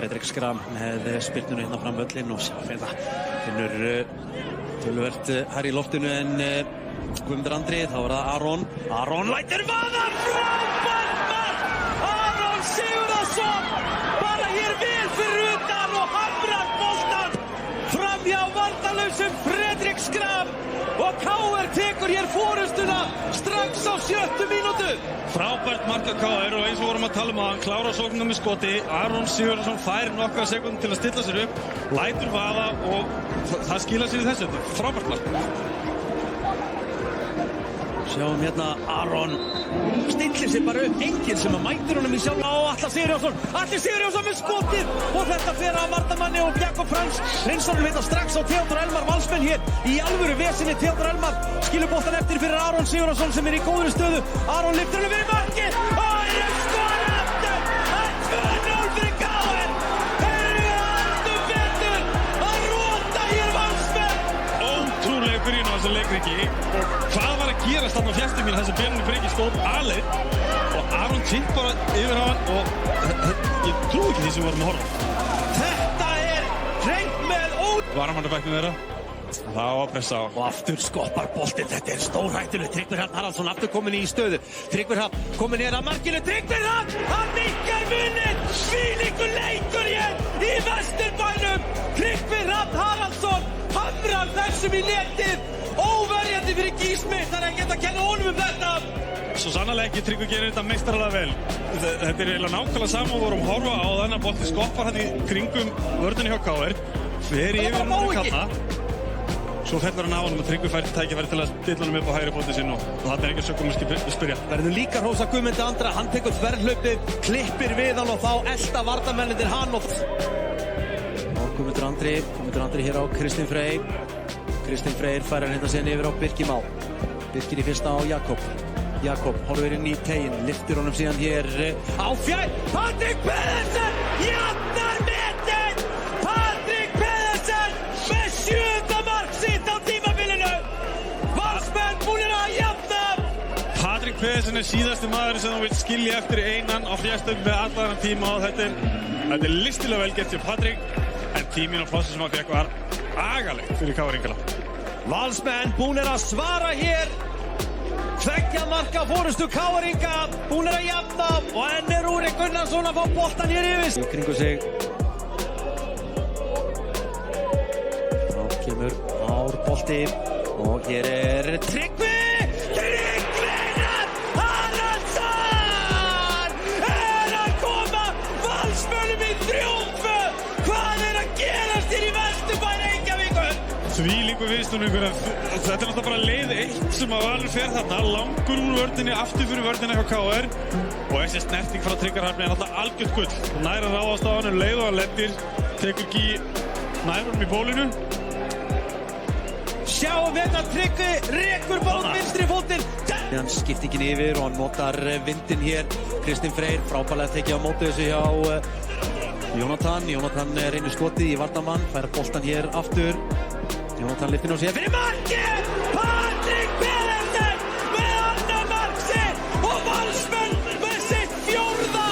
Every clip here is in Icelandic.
Fredrik Skram með spyrnunu hérna fram völlinn og sjá þetta finnur töluvert hær í loftinu en Guðmundur Andri, þá er það Aron lætur vaða, frábært mark Aron Sigurðarson bara hér vel fyrir utan og hamrar boltan fram hjá varnarlausum Fredrik Skram og KR tekur hér forystuna strax á 7. mínútu. Frábært mark af KR og eins og vorum að tala um að hann klára sóknina með skoti. Aron Sigurðarson fær nokkra sekúndur til að stilla sér upp, lætur vaða og það skilar sér í þessu. Frábært mark. Sjáum hérna Aron stillir sér bara upp, enginn sem að mætir honum í sjálf á Atli Sigurjónsson með skotið og þetta fer að varnarmanni og Jakob Frans Hreinsson veit strax á Theodor Elmar valsmenn hér í alvöru vesinni. Theodor Elmar skilur boltan eftir fyrir Aron Sigurjónsson sem í góðri stöðu. Aron lyftir henni fyrir markið og skora aftur. Það er 2-0 fyrir KR. Þeir eru aftur betur að rota hér valsmenn. Ótrúlega byrjun á þessu leikringi og hvað var að gerast þarna á fjæstu mín þessi Bjarni Breki stóð aleinn og Aron tipp bara yfir á hann og ég trúi ekki því sem við vorum að horfa. Þetta er hreint með Varamannabekknum þeirra. Það á að pressa á. Og aftur skoppar boltinn, þetta er stórhættulegt. Tryggvi Hrafn Haraldsson aftur komin í stöðu. Tryggvi Hrafn komin hér að markinu. Tryggvi Hrafn, hann nikkar munninn. Þvílíkur leikur hér í Vesturbænum. Tryggvi Hrafn Haraldsson hamrar þessum í netið. Óverjandi fyrir Gísmi, það er ekkert að kenna honum þetta. Svo sannarlega ekki Tryggvi gerir þetta meistaralega vel. Þetta er eiginlega nákvæmlega saman og vorum horfa á þennan bolti skoppar hann í kringum vörðunni hjá KR. Fer yfir hann kanna. Svo fellur hann á honum og Tryggvi fær tækifæri til að stilla honum upp á hægri fótinn sinn og það er ekki sökum að spyrja. Verður líka hrósa Guðmundi Andra, hann tekur þverrhlaupið, klippir við hann og þá elta varnarmennirnir hann og Guðmundur Andri hér á Kristinn Freyr. Kristinn Freyr fær hann hérna sinni yfir á Birki Má. Birkir í fyrsta á Jakob horfir inn í teginn, lyftir honum síðan hér á fjær. Patrik Pedersen jafnar metin! Patrik Pedersen með 7. mark sitt á tímabilinu. Valsmenn búnir að jafna. Patrik Pedersen er síðasti maður sem þú vilt skilja eftir einan á fjærstöng með allan tíma og þetta er listilega vel gert hjá Patrik en tíminn og plássin sem hann fekk var agalegt fyrir KR-ingala. Valsmenn búnir að svara hér. Tveggja marka forystu KR-inga, búnir að jafna og enn er Rúrik Gunnarsson að fá boltan hér yfir. Í kringu sig. Þá kemur Ár bolti og hér er Tryggvi Hrafn Haraldsson er að koma Valsmönnum í 3-2. Hvað er að gerast hér í Vesturbæ Reykjavíkur? Þvílíkur viðsnúningur. Þetta er náttúrulega bara leið eitt sem að Valur fer þarna, langur úr vörninni, aftur fyrir vörnina hjá KR og þessi snerting frá Tryggva Hrafni er náttúrulega algjört gull. Nær að ráðast á hann leið og hann lendir, tekur ekki nær honum í bólinu. Sjáum hérna Tryggvi rekur bara vinstri fótinn. Hann skiptingin yfir og hann notar vindinn hér. Kristinn Freyr frábærlega tekið á móti þessu hjá Jónatan reynir skotið í varnarmann, fær boltan hér aftur. Jónatan lyftir nú sér fyrir markið! Patrik Pedersen með annað mark sitt og Valsmenn með sitt 4.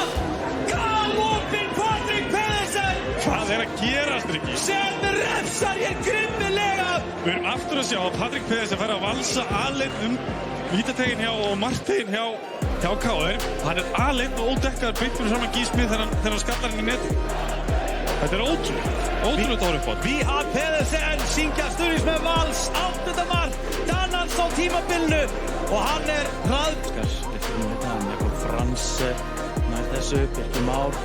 galopinn Patrik Pedersen! Hvað er að gerast, Rikki? Sem refsar hér grimmilega! Við erum aftur að sjá að Patrik Pedersen fær að valsa aleinn vítategin hjá og marktegin hjá KR. Hann er aleinn og ódekkaður beint fyrir saman Gísmi þegar hann skallar hann í neti. Þetta er ótrúlega dórið bótt. Víhar Pedersen syngja stuðningsmenn Vals, 8. mark Danans á tímabilinu og hann er hrað. Jakob Frans nær þessu, Birkir Már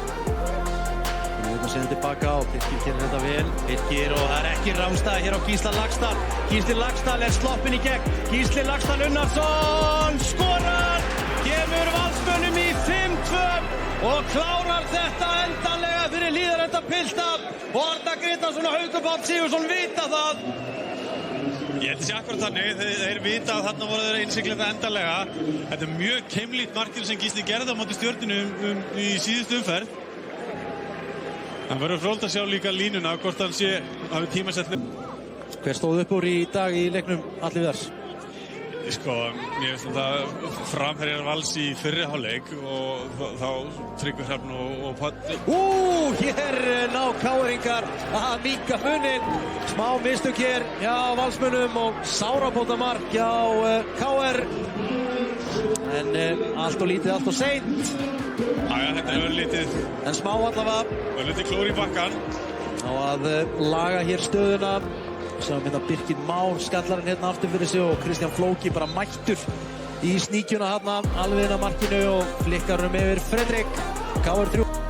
og síðan tilbaka og Birkir gerir þetta vel. Birkir og það er ekki rámstæði hér á Gísla Laxdal. Gísli Laxdal er sloppinn í gegn. Gísli Laxdal Unnarsson skorar, kemur Valsmönnum í 5-2 og klárar þetta endanlega fyrir Hlíðarenda pilta og Arnar Grétarsson og Haukur Páll Sigurðsson vita það. Ég held þessi akkurat þannig, þeir vita að þarna voru þeir einsiglenda endanlega. Þetta er mjög keimlíkt markið sem Gísli gerði á móti Stjörnunni í síðustu umferð. Hann verður fróðilegt að sjá líka línuna hvort hann sé hafi tímasett. Hver stóð upp úr í dag í leiknum Atli Viðars? Sko, mér finnst þetta framherjar Vals í fyrri hálfleik og þá Tryggvi Hrafn og Patti. Hér ná KR-ingar að minnka munin. Smá mistök hér hjá Valsmönnum og sárabótamark hjá KR. En allt og lítið, allt og seint. Æja, þetta er örlítið. En smá allavega. Örlítið klór í bakkan. Á að laga hér stöðuna. Svo mynda Birkir Már skallarinn hérna aftur fyrir sig og Kristján Flóki bara mættur í sníkjuna hérna alveg inn að markinu og flikkar yfir Fredrik. KR 3.